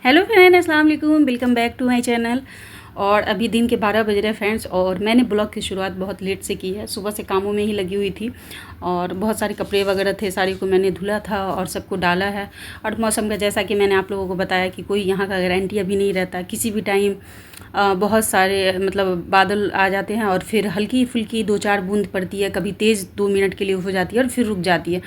Hello friend, अस्सलाम वालेकुम। Welcome back to my channel. और अभी दिन के 12 बज रहे हैं फ्रेंड्स, और मैंने ब्लॉग की शुरुआत बहुत लेट से की है। सुबह से कामों में ही लगी हुई थी और बहुत सारे कपड़े वगैरह थे, साड़ी को मैंने धुला था और सबको डाला है। और मौसम का जैसा कि मैंने आप लोगों को बताया कि कोई यहाँ का गारंटी अभी नहीं रहता, किसी भी टाइम बहुत सारे मतलब बादल आ जाते हैं और फिर हल्की फुल्की 2-4 बूंद पड़ती है, कभी तेज़ 2 मिनट के लिए हो जाती है और फिर रुक जाती है।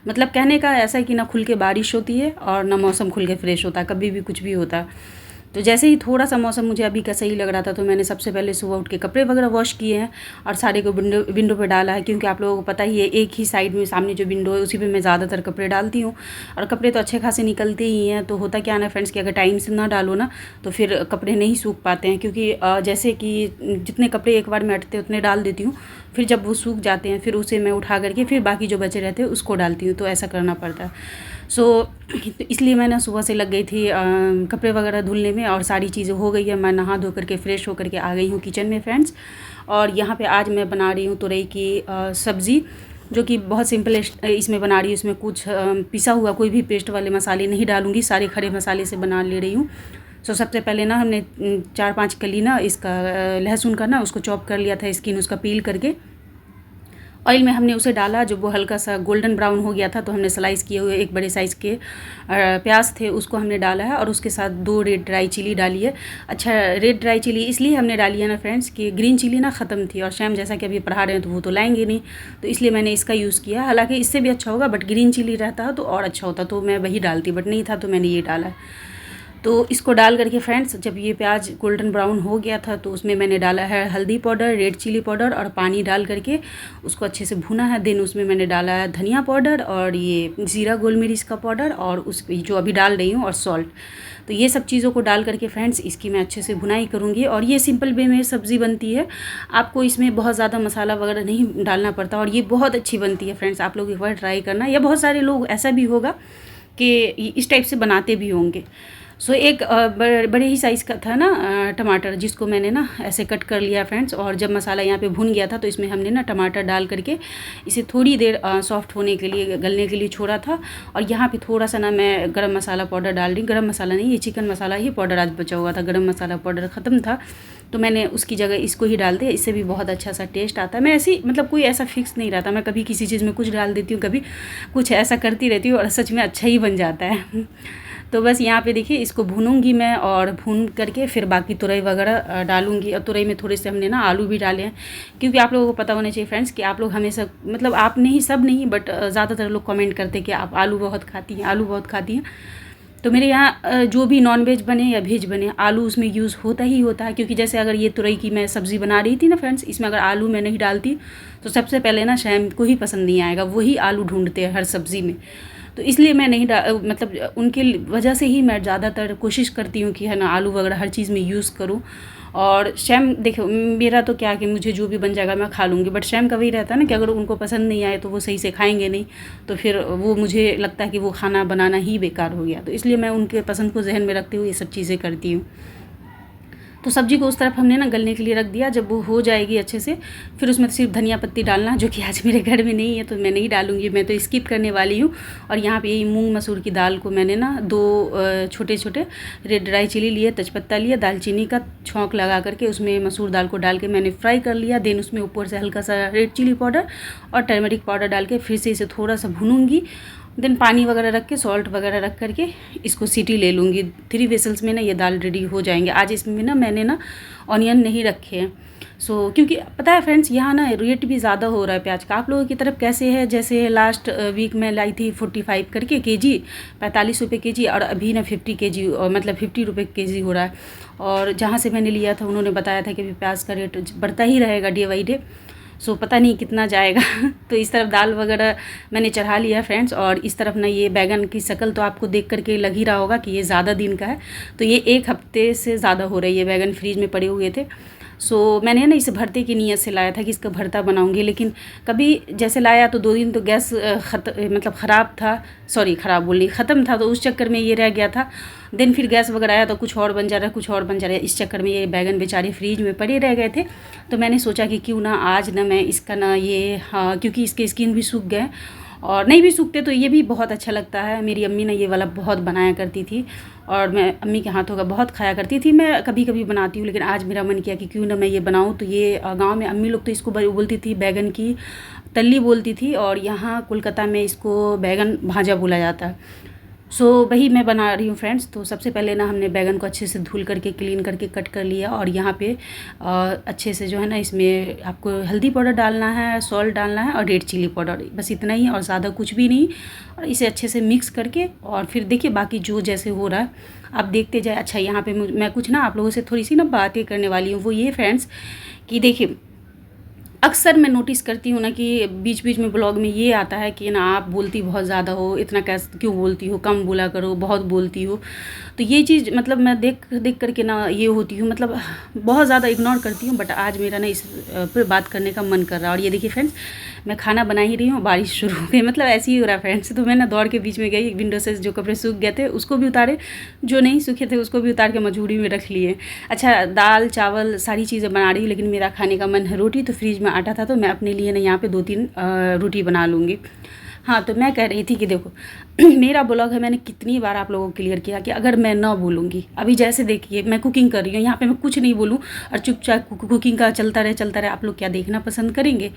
मतलब कहने का ऐसा है कि ना खुल के बारिश होती है और ना मौसम खुल के फ्रेश होता है, कभी भी कुछ भी होता है। तो जैसे ही थोड़ा सा मौसम मुझे अभी का सही लग रहा था, तो मैंने सबसे पहले सुबह उठ के कपड़े वगैरह वॉश किए हैं और सारे को विंडो पे डाला है, क्योंकि आप लोगों को पता ही है एक ही साइड में सामने जो विंडो है उसी पे मैं ज़्यादातर कपड़े डालती हूँ। और कपड़े तो अच्छे खासे निकलते ही हैं। तो होता क्या ना फ्रेंड्स कि अगर टाइम से ना डालो ना तो फिर कपड़े नहीं सूख पाते हैं, क्योंकि जैसे कि जितने कपड़े एक बार में अटते उतने डाल देती हूँ, फिर जब वो सूख जाते हैं फिर उसे मैं उठा करके फिर बाकी जो बचे रहते हैं उसको डालती हूँ। तो ऐसा करना पड़ता है। सो इसलिए मैं ना सुबह से लग गई थी कपड़े वगैरह धुलने में, और सारी चीज़ें हो गई है। मैं नहा धो करके फ़्रेश होकर के आ गई हूँ किचन में फ्रेंड्स। और यहाँ पे आज मैं बना रही हूँ तुरई की सब्ज़ी, जो कि बहुत सिंपल इसमें बना रही हूँ। इसमें कुछ पिसा हुआ कोई भी पेस्ट वाले मसाले नहीं डालूँगी, सारे खड़े मसाले से बना ले रही हूँ। सो सबसे पहले ना हमने 4-5 कली ना इसका लहसुन का ना उसको चॉप कर लिया था, स्किन उसका पील करके ऑयल में हमने उसे डाला। जब वो हल्का सा गोल्डन ब्राउन हो गया था तो हमने स्लाइस किए हुए एक बड़े साइज़ के प्याज थे, उसको हमने डाला है और उसके साथ 2 रेड ड्राई चिली डाली है। अच्छा, रेड ड्राई चिली इसलिए हमने डाली है ना फ्रेंड्स कि ग्रीन चिली ना ख़त्म थी और शैम जैसा कि अभी पढ़ा रहे हैं तो वो तो लाएंगे नहीं, तो इसलिए मैंने इसका यूज़ किया। हालांकि इससे भी अच्छा होगा, बट ग्रीन चिली रहता तो और अच्छा होता, तो मैं वही डालती, बट नहीं था तो मैंने ये डाला है। तो इसको डाल करके फ्रेंड्स, जब ये प्याज गोल्डन ब्राउन हो गया था तो उसमें मैंने डाला है हल्दी पाउडर, रेड चिली पाउडर और पानी डाल करके उसको अच्छे से भुना है। देन उसमें मैंने डाला है धनिया पाउडर और ये ज़ीरा गोल मिर्च का पाउडर और उस जो अभी डाल रही हूँ और सॉल्ट। तो ये सब चीज़ों को डाल करके फ्रेंड्स इसकी मैं अच्छे से भुनाई करूँगी। और ये सिंपल वे में सब्ज़ी बनती है, आपको इसमें बहुत ज़्यादा मसाला वगैरह नहीं डालना पड़ता और ये बहुत अच्छी बनती है फ्रेंड्स। आप लोग एक बार ट्राई करना, या बहुत सारे लोग ऐसा भी होगा कि इस टाइप से बनाते भी होंगे। सो एक बड़े ही साइज़ का था ना टमाटर, जिसको मैंने ना ऐसे कट कर लिया फ्रेंड्स। और जब मसाला यहाँ पे भुन गया था तो इसमें हमने ना टमाटर डाल करके इसे थोड़ी देर सॉफ्ट होने के लिए, गलने के लिए छोड़ा था। और यहाँ पे थोड़ा सा ना मैं गरम मसाला पाउडर डाल रही, गरम मसाला नहीं, ये चिकन मसाला ही पाउडर आज बचा हुआ था, गरम मसाला पाउडर ख़त्म था तो मैंने उसकी जगह इसको ही डाल दिया। इससे भी बहुत अच्छा सा टेस्ट आता है। मैं ऐसी मतलब कोई ऐसा फिक्स नहीं रहता, मैं कभी किसी चीज़ में कुछ डाल देती हूँ, कभी कुछ ऐसा करती रहती हूँ और सच में अच्छा ही बन जाता है। तो बस यहाँ पे देखिए इसको भूनूंगी मैं, और भून करके फिर बाकी तुरई वगैरह डालूंगी। और तुरई में थोड़े से हमने ना आलू भी डाले हैं, क्योंकि आप लोगों को पता होना चाहिए फ्रेंड्स कि आप लोग हमेशा, मतलब आप नहीं, सब नहीं, बट ज़्यादातर लोग कमेंट करते हैं कि आप आलू बहुत खाती हैं, आलू बहुत खाती हैं। तो मेरे यहाँ जो भी नॉन वेज बने या वेज बने, आलू उसमें यूज़ होता ही होता है। क्योंकि जैसे अगर ये तुरई की मैं सब्ज़ी बना रही थी ना फ्रेंड्स, इसमें अगर आलू मैं नहीं डालती तो सबसे पहले ना शैम को ही पसंद नहीं आएगा, वही आलू ढूंढते हैं हर सब्ज़ी में। तो इसलिए मैं नहीं मतलब उनकी वजह से ही मैं ज़्यादातर कोशिश करती हूँ कि है ना आलू वगैरह हर चीज़ में यूज़ करूँ। और शैम देखो, मेरा तो क्या कि मुझे जो भी बन जाएगा मैं खा लूँगी, बट शैम का वही रहता है ना कि अगर उनको पसंद नहीं आए तो वो सही से खाएंगे नहीं, तो फिर वो मुझे लगता है कि वो खाना बनाना ही बेकार हो गया। तो इसलिए मैं उनके पसंद को जहन में रखते हुए ये सब चीज़ें करती हूँ। तो सब्ज़ी को उस तरफ हमने ना गलने के लिए रख दिया। जब वो हो जाएगी अच्छे से फिर उसमें सिर्फ धनिया पत्ती डालना, जो कि आज मेरे घर में नहीं है तो मैं नहीं डालूँगी, मैं तो स्किप करने वाली हूँ। और यहाँ पे यही मूंग मसूर की दाल को मैंने ना 2 छोटे छोटे रेड ड्राई चिली लिए, तेजपत्ता लिया, दालचीनी का छौंक लगा करके उसमें मसूर दाल को डाल के मैंने फ्राई कर लिया। देन उसमें ऊपर से हल्का सा रेड चिली पाउडर और टर्मरिक पाउडर डाल के फिर से इसे थोड़ा सा भूनूंगी। देन पानी वगैरह रख के, सॉल्ट वगैरह रख करके इसको सीटी ले लूँगी। 3 विसल्स में ना ये दाल रेडी हो जाएंगे। आज इसमें ना मैंने ना ऑनियन नहीं रखे हैं। क्योंकि पता है फ्रेंड्स यहाँ ना रेट भी ज़्यादा हो रहा है प्याज का। आप लोगों की तरफ कैसे है? जैसे लास्ट वीक में लाई थी 45 करके केजी, 45 रुपये केजी, और अभी ना 50 केजी, मतलब 50 रुपये केजी हो रहा है। और जहाँ से मैंने लिया था उन्होंने बताया था कि अभी प्याज का रेट बढ़ता ही रहेगा डे बाई डे। पता नहीं कितना जाएगा। तो इस तरफ दाल वगैरह मैंने चढ़ा लिया फ्रेंड्स। और इस तरफ ना ये बैगन की शक्ल तो आपको देख करके लग ही रहा होगा कि ये ज़्यादा दिन का है। तो ये 1 हफ्ते से ज़्यादा हो रही है, बैगन फ्रीज में पड़े हुए थे। मैंने ना इसे भरते की नीयत से लाया था कि इसका भरता बनाऊंगी, लेकिन कभी जैसे लाया तो 2 दिन तो गैस मतलब ख़राब था, सॉरी ख़राब बोल रही, ख़त्म था, तो उस चक्कर में ये रह गया था। देन फिर गैस वगैरह आया तो कुछ और बन जा रहा है, कुछ और बन जा रहा है, इस चक्कर में ये बैगन बेचारे फ्रीज में पड़े रह गए थे। तो मैंने सोचा कि क्यों ना आज ना मैं इसका ना ये, हाँ, क्योंकि इसके स्किन भी सूख गए और नहीं भी सूखते तो ये भी बहुत अच्छा लगता है। मेरी अम्मी ने ये वाला बहुत बनाया करती थी और मैं अम्मी के हाथों का बहुत खाया करती थी। मैं कभी कभी बनाती हूँ, लेकिन आज मेरा मन किया कि क्यों ना मैं ये बनाऊँ। तो ये गांव में अम्मी लोग तो इसको बोलती थी बैगन की तल्ली बोलती थी, और यहाँ कोलकाता में इसको बैगन भाजा बोला जाता है। सो वही मैं बना रही हूँ फ्रेंड्स। तो सबसे पहले ना हमने बैगन को अच्छे से धुल करके क्लीन करके कट कर लिया, और यहाँ पे अच्छे से जो है ना इसमें आपको हल्दी पाउडर डालना है, सॉल्ट डालना है और रेड चिली पाउडर, बस इतना ही और ज़्यादा कुछ भी नहीं। और इसे अच्छे से मिक्स करके और फिर देखिए बाकी जो जैसे हो रहा है आप देखते जाए। अच्छा, यहाँ पे मैं कुछ ना आप लोगों से थोड़ी सी ना बातें करने वाली हूँ, वो ये फ्रेंड्स कि देखिए अक्सर मैं नोटिस करती हूँ ना कि बीच बीच में ब्लॉग में ये आता है कि ना आप बोलती बहुत ज़्यादा हो, इतना कैसे क्यों बोलती हो, कम बोला करो, बहुत बोलती हो। तो ये चीज़ मतलब मैं देख देख करके ना ये होती हूँ, मतलब बहुत ज़्यादा इग्नोर करती हूँ। बट आज मेरा ना इस पर बात करने का मन कर रहा है। और ये देखिए फ्रेंड्स, मैं खाना बना ही रही हूँ, बारिश शुरू हो गई, मतलब ऐसे ही हो रहा है फ्रेंड्स। तो मैं ना दौड़ के बीच में गई, विंडो से जो कपड़े सूख गए थे उसको भी उतारे, जो नहीं सूखे थे उसको भी उतार के मजबूरी में रख लिए। अच्छा, दाल चावल सारी चीज़ें बना रही हूँ, लेकिन मेरा खाने का मन है रोटी। तो फ्रिज में आटा था तो मैं अपने लिए ना यहाँ पे 2-3 रोटी बना लूँगी। हाँ, तो मैं कह रही थी कि देखो मेरा ब्लॉग है, मैंने कितनी बार आप लोगों को क्लियर किया कि अगर मैं ना बोलूँगी, अभी जैसे देखिए मैं कुकिंग कर रही हूँ, यहाँ पे मैं कुछ नहीं बोलूँ और चुपचाप कुकिंग का चलता रहे, आप लोग क्या देखना पसंद करेंगे।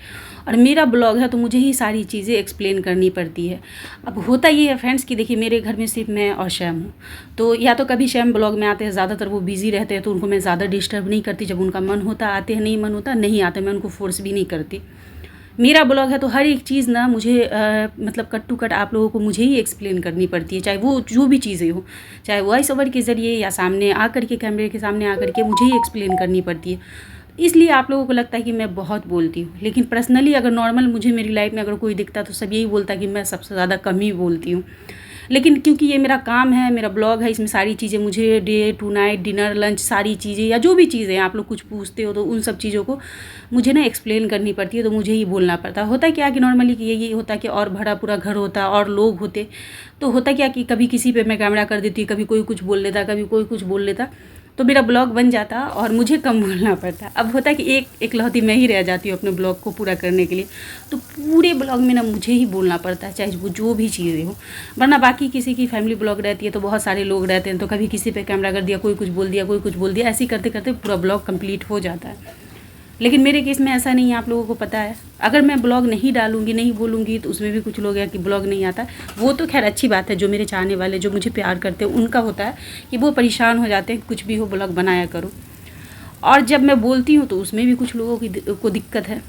और मेरा ब्लॉग है तो मुझे ही सारी चीज़ें एक्सप्लेन करनी पड़ती है। अब होता ये है फ्रेंड्स कि देखिए मेरे घर में सिर्फ मैं और शैम हूँ, तो या तो कभी शैम ब्लॉग में आते हैं, ज़्यादातर वो बिज़ी रहते हैं तो उनको मैं ज़्यादा डिस्टर्ब नहीं करती। जब उनका मन होता आते हैं, नहीं मन होता नहीं आते, मैं उनको फोर्स भी नहीं करती। मेरा ब्लॉग है तो हर एक चीज़ ना मुझे मतलब कट टू कट आप लोगों को मुझे ही एक्सप्लेन करनी पड़ती है, चाहे वो जो भी चीज़ें हो, चाहे वॉइस ओवर के ज़रिए या सामने आकर के कैमरे के सामने आकर के मुझे ही एक्सप्लेन करनी पड़ती है। इसलिए आप लोगों को लगता है कि मैं बहुत बोलती हूँ, लेकिन पर्सनली अगर नॉर्मल मुझे मेरी लाइफ में अगर कोई दिखता तो सब यही बोलता कि मैं सबसे ज़्यादा कम ही बोलती हूँ। लेकिन क्योंकि ये मेरा काम है, मेरा ब्लॉग है, इसमें सारी चीज़ें मुझे day to night, dinner, lunch, सारी चीज़ें या जो भी चीज़ें आप लोग कुछ पूछते हो तो उन सब चीज़ों को मुझे ना एक्सप्लेन करनी पड़ती है, तो मुझे ही बोलना पड़ता है। होता क्या कि नॉर्मली कि यही होता कि और भरा पूरा घर होता और लोग होते, तो होता क्या कि कभी किसी पे मैं कैमरा कर देती, कभी कोई कुछ बोल लेता, कभी कोई कुछ बोल लेता, तो मेरा ब्लॉग बन जाता और मुझे कम बोलना पड़ता। अब होता है कि इकलौती मैं ही रह जाती हूँ अपने ब्लॉग को पूरा करने के लिए, तो पूरे ब्लॉग में ना मुझे ही बोलना पड़ता है, चाहे वो जो भी चीज़ें हो। वरना बाकी किसी की फैमिली ब्लॉग रहती है तो बहुत सारे लोग रहते हैं, तो कभी किसी पे कैमरा कर दिया, कोई कुछ बोल दिया, कोई कुछ बोल दिया, ऐसे ही करते करते पूरा ब्लॉग कंप्लीट हो जाता है। लेकिन मेरे केस में ऐसा नहीं है, आप लोगों को पता है। अगर मैं ब्लॉग नहीं डालूंगी, नहीं बोलूँगी, तो उसमें भी कुछ लोग हैं कि ब्लॉग नहीं आता। वो तो खैर अच्छी बात है, जो मेरे चाहने वाले, जो मुझे प्यार करते हैं, उनका होता है कि वो परेशान हो जाते हैं कुछ भी हो ब्लॉग बनाया करो। और जब मैं बोलती हूँ तो उसमें भी कुछ लोगों को दिक्कत है।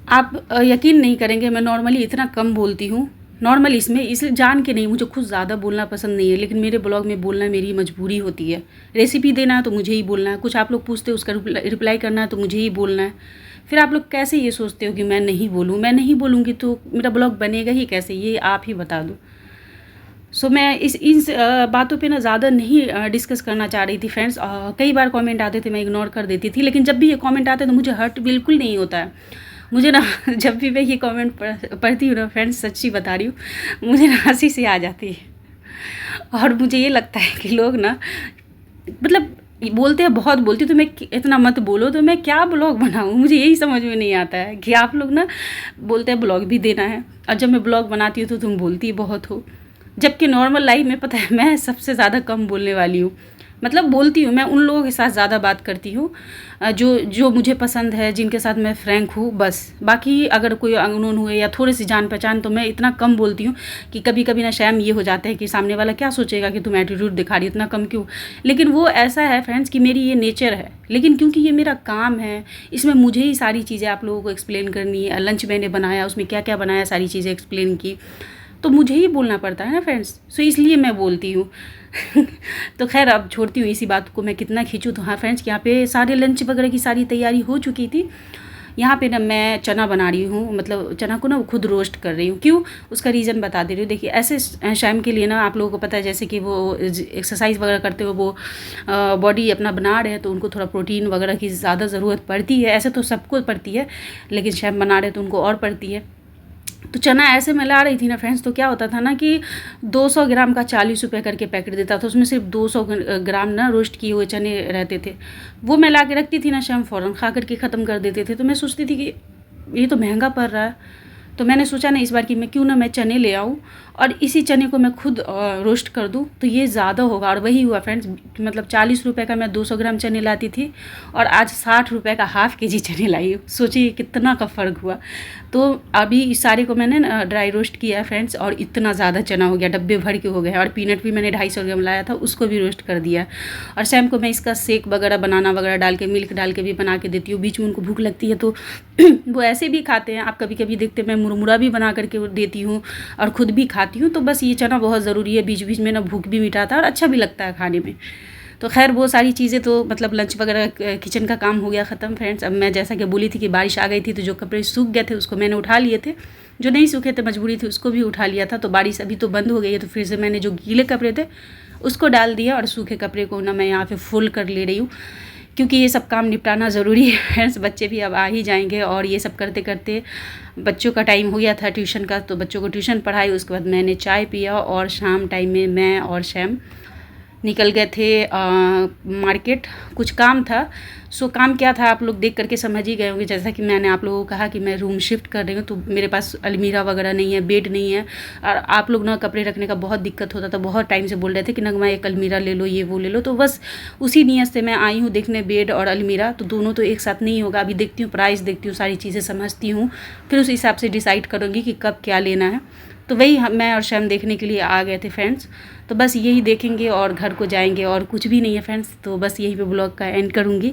आप यकीन नहीं करेंगे, मैं नॉर्मली इतना कम बोलती हूँ, नॉर्मल इसमें इसलिए जान के नहीं, मुझे खुद ज़्यादा बोलना पसंद नहीं है, लेकिन मेरे ब्लॉग में बोलना मेरी मजबूरी होती है। रेसिपी देना है तो मुझे ही बोलना है, कुछ आप लोग पूछते हो उसका रिप्लाई करना है तो मुझे ही बोलना है। फिर आप लोग कैसे ये सोचते हो कि मैं नहीं बोलूँ? मैं नहीं बोलूँगी तो मेरा ब्लॉग बनेगा ही कैसे, ये आप ही बता दो। सो मैं इन बातों पे ना ज़्यादा नहीं डिस्कस करना चाह रही थी फ्रेंड्स। कई बार कमेंट आते थे, मैं इग्नोर कर देती थी, लेकिन जब भी ये कमेंट आते तो मुझे हर्ट बिल्कुल नहीं होता है। मुझे ना जब भी मैं ये कमेंट पढ़ती हूँ ना फ्रेंड्स, सच्ची बता रही हूँ, मुझे ना हंसी सी आ जाती है। और मुझे ये लगता है कि लोग ना मतलब बोलते हैं, बहुत बोलती, तो मैं इतना मत बोलो, तो मैं क्या ब्लॉग बनाऊँ? मुझे यही समझ में नहीं आता है कि आप लोग ना बोलते हैं ब्लॉग भी देना है, और जब मैं ब्लॉग बनाती हूँ तो तुम बोलती बहुत हो, जबकि नॉर्मल लाइफ में पता है मैं सबसे ज़्यादा कम बोलने वाली हूँ। मतलब बोलती हूँ, मैं उन लोगों के साथ ज़्यादा बात करती हूँ जो मुझे पसंद है, जिनके साथ मैं फ्रैंक हूँ, बस। बाकी अगर कोई अननोन हुए या थोड़ी सी जान पहचान, तो मैं इतना कम बोलती हूँ कि कभी कभी ना शैम ये हो जाता है कि सामने वाला क्या सोचेगा कि तुम एटीट्यूड दिखा रही हो, इतना कम क्यों। लेकिन वो ऐसा है फ्रेंड्स कि मेरी ये नेचर है, लेकिन क्योंकि ये मेरा काम है, इसमें मुझे ही सारी चीज़ें आप लोगों को एक्सप्लेन करनी है। लंच मैंने बनाया, उसमें क्या क्या बनाया, सारी चीज़ें एक्सप्लेन की, तो मुझे ही बोलना पड़ता है ना फ्रेंड्स। सो इसलिए मैं बोलती हूँ। तो खैर अब छोड़ती हूँ इसी बात को, मैं कितना खींचूँ। तो हाँ फ्रेंड्स, यहाँ पे सारे लंच वगैरह की सारी तैयारी हो चुकी थी। यहाँ पे ना मैं चना बना रही हूँ, मतलब चना को ना खुद रोस्ट कर रही हूँ। क्यों, उसका रीज़न बता दे रही हूँ। देखिए ऐसे शाम के लिए ना आप लोगों को पता है, जैसे कि वो एक्सरसाइज वगैरह करते हुए वो बॉडी अपना बना रहे हैं, तो उनको थोड़ा प्रोटीन वगैरह की ज़्यादा ज़रूरत पड़ती है। ऐसे तो सबको पड़ती है, लेकिन शाम बना रहे तो उनको और पड़ती है। तो चना ऐसे मैं ला रही थी ना फ्रेंड्स, तो क्या होता था ना कि 200 ग्राम का 40 रुपये करके पैकेट देता था, उसमें सिर्फ 200 ग्राम ना रोस्ट किए हुए चने रहते थे। वो मैं ला के रखती थी ना, शाम फ़ौरन खा करके ख़त्म कर देते थे। तो मैं सोचती थी कि ये तो महंगा पड़ रहा है, तो मैंने सोचा ना इस बार कि क्यों ना मैं चने ले आऊँ और इसी चने को मैं खुद रोस्ट कर दूँ तो ये ज़्यादा होगा। और वही हुआ फ्रेंड्स, मतलब 40 रुपये का मैं 200 ग्राम चने लाती थी और आज 60 रुपये का हाफ़ केजी चने लाई हूँ। सोचिए कितना का फ़र्क हुआ। तो अभी इस सारे को मैंने ना ड्राई रोस्ट किया है फ्रेंड्स, और इतना ज़्यादा चना हो गया, डब्बे भर के हो गए। और पीनट भी मैंने 250 ग्राम लाया था, उसको भी रोस्ट कर दिया। और शाम को मैं इसका शेक वगैरह बनाना वगैरह डाल के, मिल्क डाल के भी बना के देती हूँ। बीच में उनको भूख लगती है तो वो ऐसे भी खाते हैं। आप कभी कभी देखते मैं मुरमुरा भी बना करके देती हूँ और ख़ुद भी खाती हूँ। तो बस ये चना बहुत ज़रूरी है, बीच बीच में ना भूख भी मिटाता है और अच्छा भी लगता है खाने में। तो खैर वो सारी चीज़ें तो मतलब लंच वगैरह किचन का काम हो गया ख़त्म फ्रेंड्स। अब मैं जैसा कि बोली थी कि बारिश आ गई थी तो जो कपड़े सूख गए थे उसको मैंने उठा लिए थे, जो नहीं सूखे थे मजबूरी थी उसको भी उठा लिया था। तो बारिश अभी तो बंद हो गई है, तो फिर से मैंने जो गीले कपड़े थे उसको डाल दिया और सूखे कपड़े को ना मैं यहाँ पे फुल कर ले रही हूँ, क्योंकि ये सब काम निपटाना ज़रूरी है फ्रेंड्स। बच्चे भी अब आ ही जाएंगे और ये सब करते करते बच्चों का टाइम हो गया था ट्यूशन का, तो बच्चों को ट्यूशन पढ़ाई, उसके बाद मैंने चाय पिया और शाम टाइम में मैं और शैम निकल गए थे मार्केट। कुछ काम था। सो काम क्या था आप लोग देख करके समझ ही गए होंगे। जैसा कि मैंने आप लोगों को कहा कि मैं रूम शिफ्ट कर रही हूँ, तो मेरे पास अलमीरा वगैरह नहीं है, बेड नहीं है, और आप लोग ना कपड़े रखने का बहुत दिक्कत होता था। बहुत टाइम से बोल रहे थे कि नगमा एक अलमीरा ले लो, ये वो ले लो। तो बस उसी नीयत से मैं आई हूँ देखने बेड और अलमीरा। तो दोनों तो एक साथ नहीं होगा। अभी देखती हूँ, प्राइस देखती हूँ, सारी चीज़ें समझती हूँ, फिर उस हिसाब से डिसाइड करूँगी कि कब क्या लेना है। तो वही मैं और शैम देखने के लिए आ गए थे फ्रेंड्स। तो बस यही देखेंगे और घर को जाएंगे और कुछ भी नहीं है फ्रेंड्स। तो बस यही पे ब्लॉग का एंड करूँगी,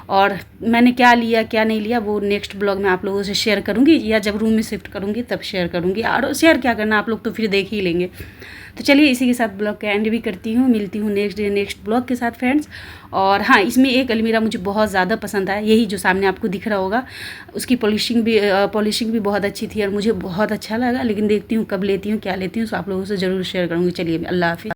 और मैंने क्या लिया क्या नहीं लिया वो नेक्स्ट ब्लॉग में आप लोगों से शेयर करूँगी, या जब रूम में शिफ्ट करूँगी तब शेयर करूँगी। और शेयर क्या करना, आप लोग तो फिर देख ही लेंगे। तो चलिए इसी के साथ ब्लॉग का एंड भी करती हूँ। मिलती हूँ नेक्स्ट ब्लॉग के साथ फ्रेंड्स। और हाँ, इसमें एक अलमीरा मुझे बहुत ज़्यादा पसंद आया, यही जो सामने आपको दिख रहा होगा। उसकी पॉलिशिंग भी बहुत अच्छी थी और मुझे बहुत अच्छा लगा। लेकिन देखती हूँ कब लेती हूँ, क्या लेती हूँ, तो आप लोगों से ज़रूर शेयर करूँगी। चलिए, अल्लाह हाफ़िज़।